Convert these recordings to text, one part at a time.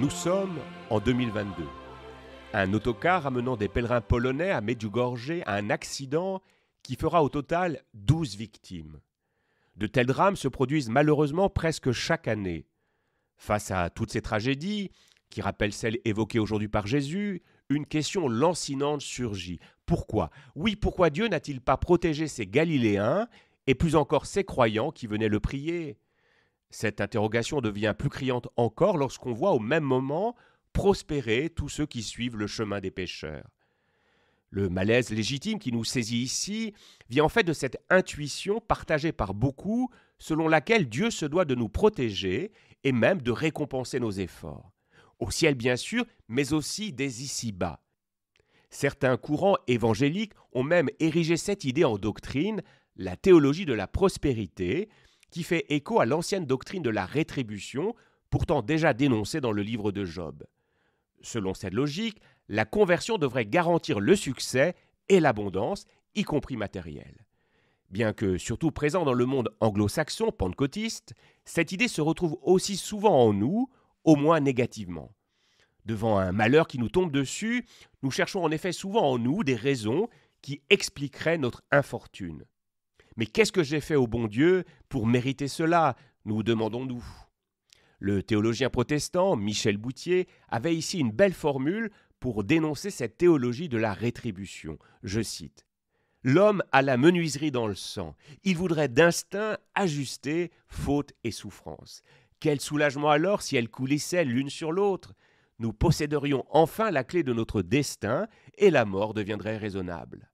Nous sommes en 2022. Un autocar ramenant des pèlerins polonais à Medjugorje a un accident qui fera au total 12 victimes. De tels drames se produisent malheureusement presque chaque année. Face à toutes ces tragédies, qui rappellent celles évoquées aujourd'hui par Jésus, une question lancinante surgit. Pourquoi ? Oui, pourquoi Dieu n'a-t-il pas protégé ces Galiléens et plus encore ces croyants qui venaient le prier ? Cette interrogation devient plus criante encore lorsqu'on voit au même moment prospérer tous ceux qui suivent le chemin des pécheurs. Le malaise légitime qui nous saisit ici vient en fait de cette intuition partagée par beaucoup selon laquelle Dieu se doit de nous protéger et même de récompenser nos efforts. Au ciel bien sûr, mais aussi dès ici-bas. Certains courants évangéliques ont même érigé cette idée en doctrine, la théologie de la prospérité, qui fait écho à l'ancienne doctrine de la rétribution, pourtant déjà dénoncée dans le livre de Job. Selon cette logique, la conversion devrait garantir le succès et l'abondance, y compris matérielle. Bien que surtout présent dans le monde anglo-saxon pentecôtiste, cette idée se retrouve aussi souvent en nous, au moins négativement. Devant un malheur qui nous tombe dessus, nous cherchons en effet souvent en nous des raisons qui expliqueraient notre infortune. Mais qu'est-ce que j'ai fait au bon Dieu pour mériter cela, nous demandons-nous. Le théologien protestant Michel Boutier avait ici une belle formule pour dénoncer cette théologie de la rétribution. Je cite : « L'homme a la menuiserie dans le sang. Il voudrait d'instinct ajuster faute et souffrance. Quel soulagement alors si elles coulissaient l'une sur l'autre ? Nous posséderions enfin la clé de notre destin et la mort deviendrait raisonnable. »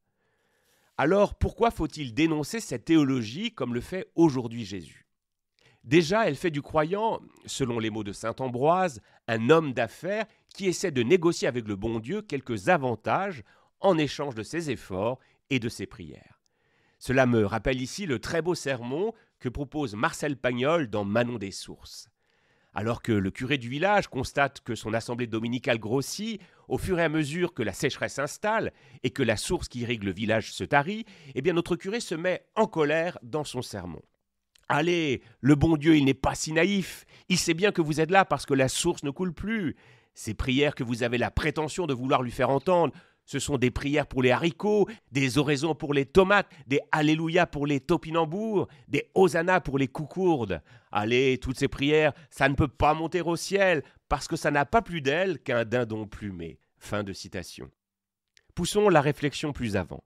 Alors pourquoi faut-il dénoncer cette théologie comme le fait aujourd'hui Jésus ? Déjà, elle fait du croyant, selon les mots de saint Ambroise, un homme d'affaires qui essaie de négocier avec le bon Dieu quelques avantages en échange de ses efforts et de ses prières. Cela me rappelle ici le très beau sermon que propose Marcel Pagnol dans Manon des Sources. Alors que le curé du village constate que son assemblée dominicale grossit, au fur et à mesure que la sécheresse s'installe et que la source qui irrigue le village se tarit, eh bien notre curé se met en colère dans son sermon. Allez, le bon Dieu, il n'est pas si naïf. Il sait bien que vous êtes là parce que la source ne coule plus. Ces prières que vous avez la prétention de vouloir lui faire entendre, ce sont des prières pour les haricots, des oraisons pour les tomates, des alléluia pour les topinambours, des hosanna pour les coucourdes. Allez, toutes ces prières, ça ne peut pas monter au ciel parce que ça n'a pas plus d'aile qu'un dindon plumé. Fin de citation. Poussons la réflexion plus avant.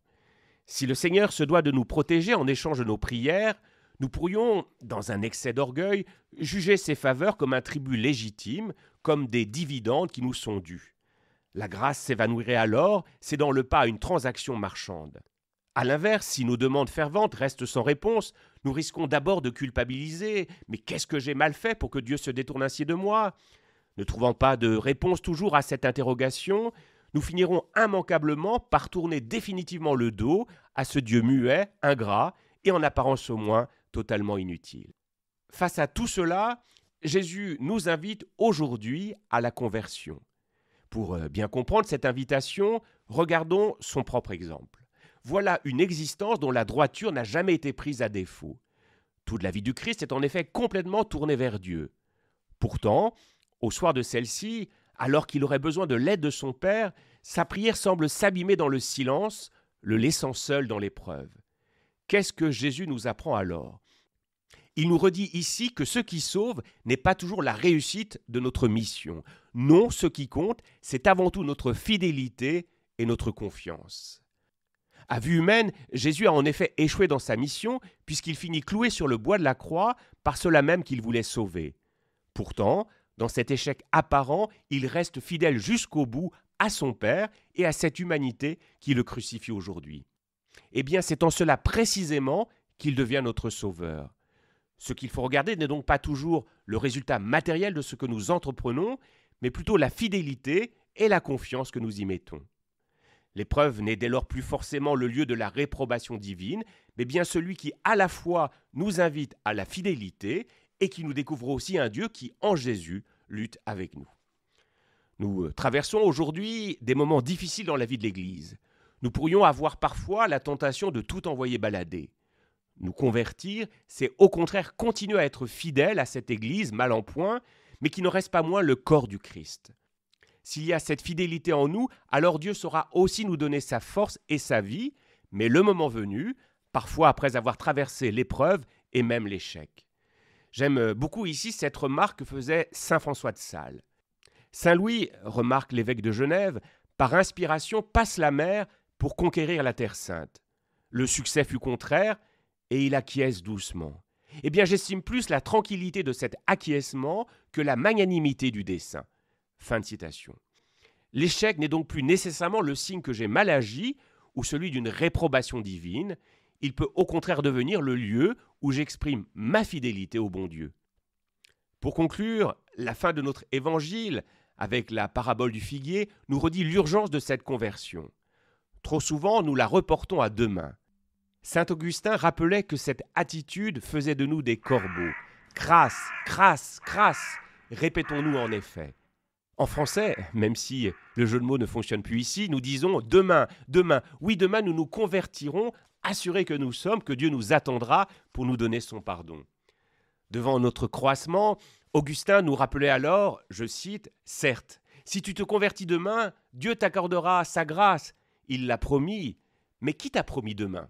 Si le Seigneur se doit de nous protéger en échange de nos prières, nous pourrions, dans un excès d'orgueil, juger ces faveurs comme un tribut légitime, comme des dividendes qui nous sont dus. La grâce s'évanouirait alors, cédant le pas à une transaction marchande. À l'inverse, si nos demandes ferventes restent sans réponse, nous risquons d'abord de culpabiliser. Mais qu'est-ce que j'ai mal fait pour que Dieu se détourne ainsi de moi ? Ne trouvant pas de réponse toujours à cette interrogation, nous finirons immanquablement par tourner définitivement le dos à ce Dieu muet, ingrat et en apparence au moins totalement inutile. Face à tout cela, Jésus nous invite aujourd'hui à la conversion. Pour bien comprendre cette invitation, regardons son propre exemple. Voilà une existence dont la droiture n'a jamais été prise à défaut. Toute la vie du Christ est en effet complètement tournée vers Dieu. Pourtant, au soir de celle-ci, alors qu'il aurait besoin de l'aide de son Père, sa prière semble s'abîmer dans le silence, le laissant seul dans l'épreuve. Qu'est-ce que Jésus nous apprend alors ? Il nous redit ici que ce qui sauve n'est pas toujours la réussite de notre mission. Non, ce qui compte, c'est avant tout notre fidélité et notre confiance. À vue humaine, Jésus a en effet échoué dans sa mission puisqu'il finit cloué sur le bois de la croix par cela même qu'il voulait sauver. Pourtant, dans cet échec apparent, il reste fidèle jusqu'au bout à son Père et à cette humanité qui le crucifie aujourd'hui. Eh bien, c'est en cela précisément qu'il devient notre sauveur. Ce qu'il faut regarder n'est donc pas toujours le résultat matériel de ce que nous entreprenons, mais plutôt la fidélité et la confiance que nous y mettons. L'épreuve n'est dès lors plus forcément le lieu de la réprobation divine, mais bien celui qui à la fois nous invite à la fidélité et qui nous découvre aussi un Dieu qui, en Jésus, lutte avec nous. Nous traversons aujourd'hui des moments difficiles dans la vie de l'Église. Nous pourrions avoir parfois la tentation de tout envoyer balader. Nous convertir, c'est au contraire continuer à être fidèles à cette Église mal en point, mais qui ne reste pas moins le corps du Christ. S'il y a cette fidélité en nous, alors Dieu saura aussi nous donner sa force et sa vie, mais le moment venu, parfois après avoir traversé l'épreuve et même l'échec. J'aime beaucoup ici cette remarque que faisait saint François de Sales. Saint Louis, remarque l'évêque de Genève, par inspiration passe la mer pour conquérir la Terre sainte. Le succès fut contraire et il acquiesce doucement. Eh bien, j'estime plus la tranquillité de cet acquiescement que la magnanimité du dessein. Fin de citation. L'échec n'est donc plus nécessairement le signe que j'ai mal agi ou celui d'une réprobation divine. Il peut au contraire devenir le lieu où j'exprime ma fidélité au bon Dieu. Pour conclure, la fin de notre évangile, avec la parabole du figuier, nous redit l'urgence de cette conversion. Trop souvent, nous la reportons à demain. Saint Augustin rappelait que cette attitude faisait de nous des corbeaux. Crasse, crasse, crasse, répétons-nous en effet. En français, même si le jeu de mots ne fonctionne plus ici, nous disons demain, demain. Oui, demain nous nous convertirons, assurés que nous sommes, que Dieu nous attendra pour nous donner son pardon. Devant notre croissement, Augustin nous rappelait alors, je cite, « Certes, si tu te convertis demain, Dieu t'accordera sa grâce. Il l'a promis, mais qui t'a promis demain ?»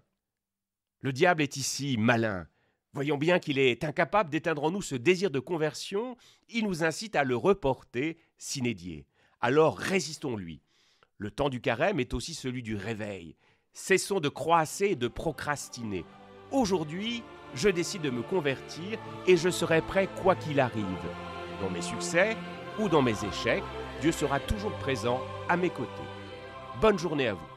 Le diable est ici malin. Voyons bien qu'il est incapable d'éteindre en nous ce désir de conversion, il nous incite à le reporter sine die. Alors résistons-lui. Le temps du carême est aussi celui du réveil. Cessons de croasser et de procrastiner. Aujourd'hui, je décide de me convertir et je serai prêt quoi qu'il arrive. Dans mes succès ou dans mes échecs, Dieu sera toujours présent à mes côtés. Bonne journée à vous.